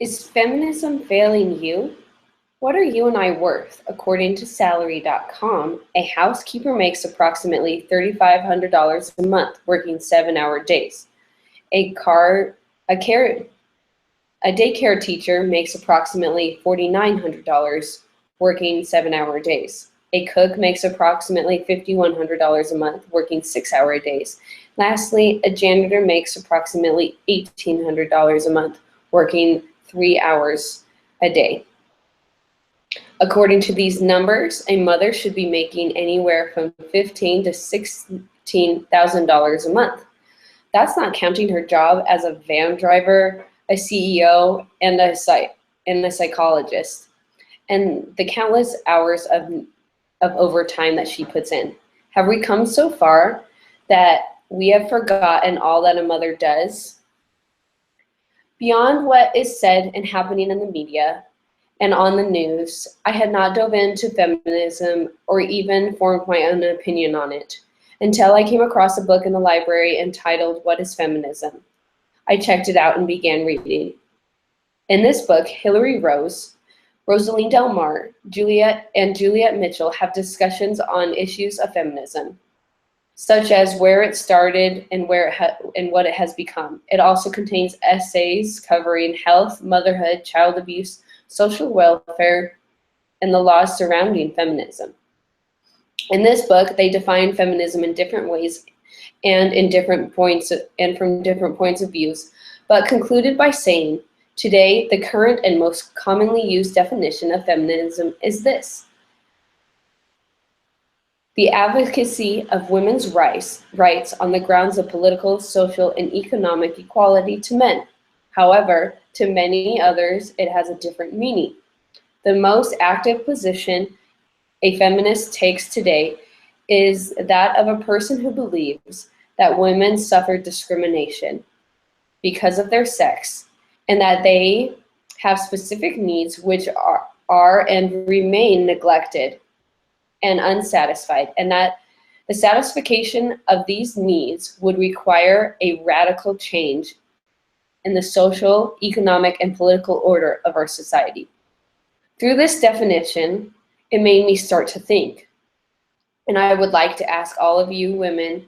Is feminism failing you? What are you and I worth? According to salary.com, a housekeeper makes approximately $3,500 a month working 7-hour days. A car a care a daycare teacher makes approximately $4,900 working 7-hour days. A cook makes approximately $5,100 a month working 6-hour days. Lastly, a janitor makes approximately $1,800 a month working 3 hours a day. According to these numbers, a mother should be making anywhere from $15,000 to $16,000 a month. That's not counting her job as a van driver, a CEO, and a psychologist, and the countless hours of overtime that she puts in. Have we come so far that we have forgotten all that a mother does? Beyond what is said and happening in the media and on the news, I had not dove into feminism or even formed my own opinion on it until I came across a book in the library entitled What is Feminism? I checked it out and began reading. In this book, Hilary Rose, Rosaline Del Mar, Juliet Mitchell have discussions on issues of feminism, such as where it started and and what it has become. It also contains essays covering health, motherhood, child abuse, social welfare, and the laws surrounding feminism. In this book, they define feminism in different ways and from different points of views, but concluded by saying, today, the current and most commonly used definition of feminism is this: the advocacy of women's rights on the grounds of political, social, and economic equality to men. However, to many others, it has a different meaning. The most active position a feminist takes today is that of a person who believes that women suffer discrimination because of their sex, and that they have specific needs which are and remain neglected and unsatisfied, and that the satisfaction of these needs would require a radical change in the social, economic, and political order of our society. Through this definition, it made me start to think, and I would like to ask all of you women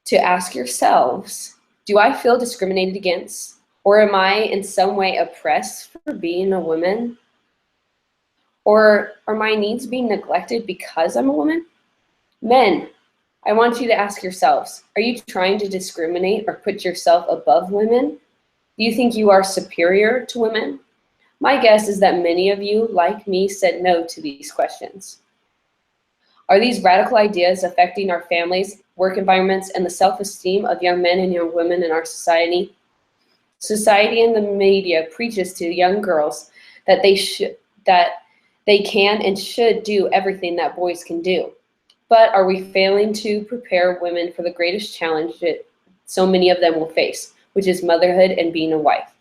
to ask yourselves, do I feel discriminated against? Or am I in some way oppressed for being a woman? Or are my needs being neglected because I'm a woman? Men, I want you to ask yourselves, are you trying to discriminate or put yourself above women? Do you think you are superior to women? My guess is that many of you, like me, said no to these questions. Are these radical ideas affecting our families, work environments, and the self-esteem of young men and young women in our society? Society and the media preaches to young girls that they can and should do everything that boys can do. But are we failing to prepare women for the greatest challenge that so many of them will face, which is motherhood and being a wife?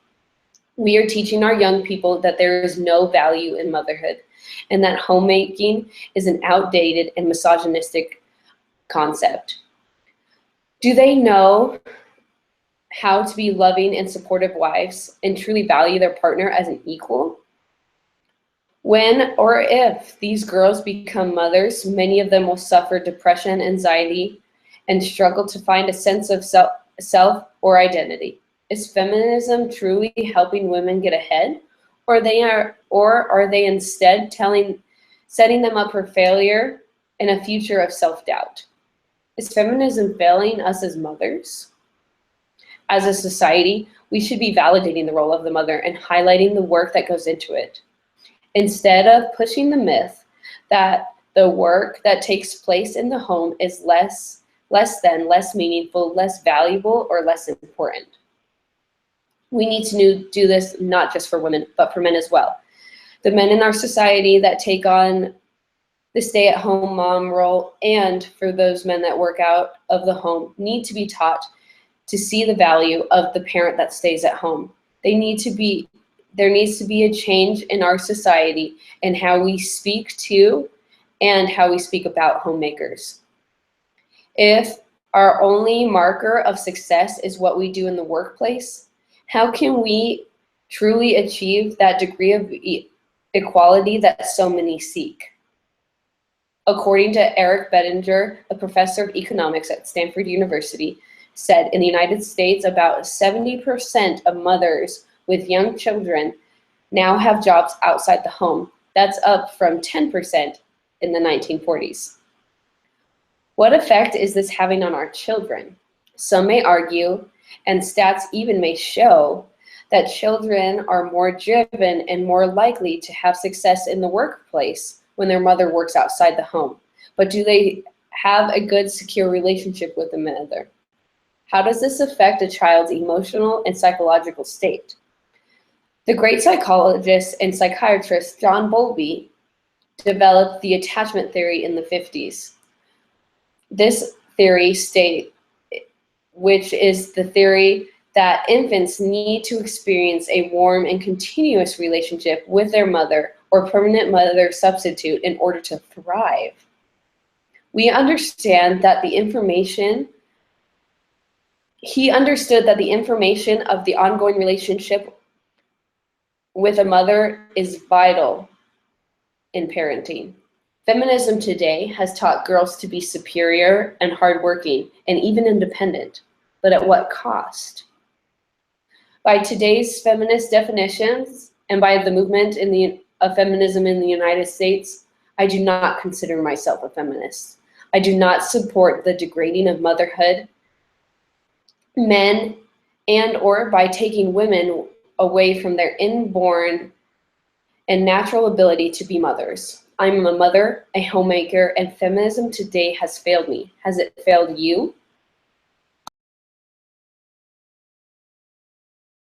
We are teaching our young people that there is no value in motherhood, and that homemaking is an outdated and misogynistic concept. Do they know how to be loving and supportive wives and truly value their partner as an equal? When or if these girls become mothers, many of them will suffer depression, anxiety, and struggle to find a sense of self or identity. Is feminism truly helping women get ahead, or are they instead setting them up for failure and a future of self-doubt? Is feminism failing us as mothers? As a society, we should be validating the role of the mother and highlighting the work that goes into it, instead of pushing the myth that the work that takes place in the home is less meaningful, less valuable, or less important. We need to do this not just for women, but for men as well. The men in our society that take on the stay-at-home mom role, and for those men that work out of the home, need to be taught to see the value of the parent that stays at home. There needs to be a change in our society in how we speak to and how we speak about homemakers. If our only marker of success is what we do in the workplace, how can we truly achieve that degree of equality that so many seek? According to Eric Bettinger, a professor of economics at Stanford University, said in the United States, about 70% of mothers with young children now have jobs outside the home. That's up from 10% in the 1940s. What effect is this having on our children? Some may argue, and stats even may show, that children are more driven and more likely to have success in the workplace when their mother works outside the home. But do they have a good, secure relationship with the mother? How does this affect a child's emotional and psychological state? The great psychologist and psychiatrist John Bowlby developed the attachment theory in the 50s. This theory which is the theory that infants need to experience a warm and continuous relationship with their mother or permanent mother substitute in order to thrive. He understood that the information of the ongoing relationship with a mother is vital in parenting. Feminism today has taught girls to be superior and hardworking and even independent, but at what cost? By today's feminist definitions and by the movement of feminism in the United States, I do not consider myself a feminist. I do not support the degrading of motherhood, men, and or by taking women away from their inborn and natural ability to be mothers. I'm a mother, a homemaker, and feminism today has failed me. Has it failed you?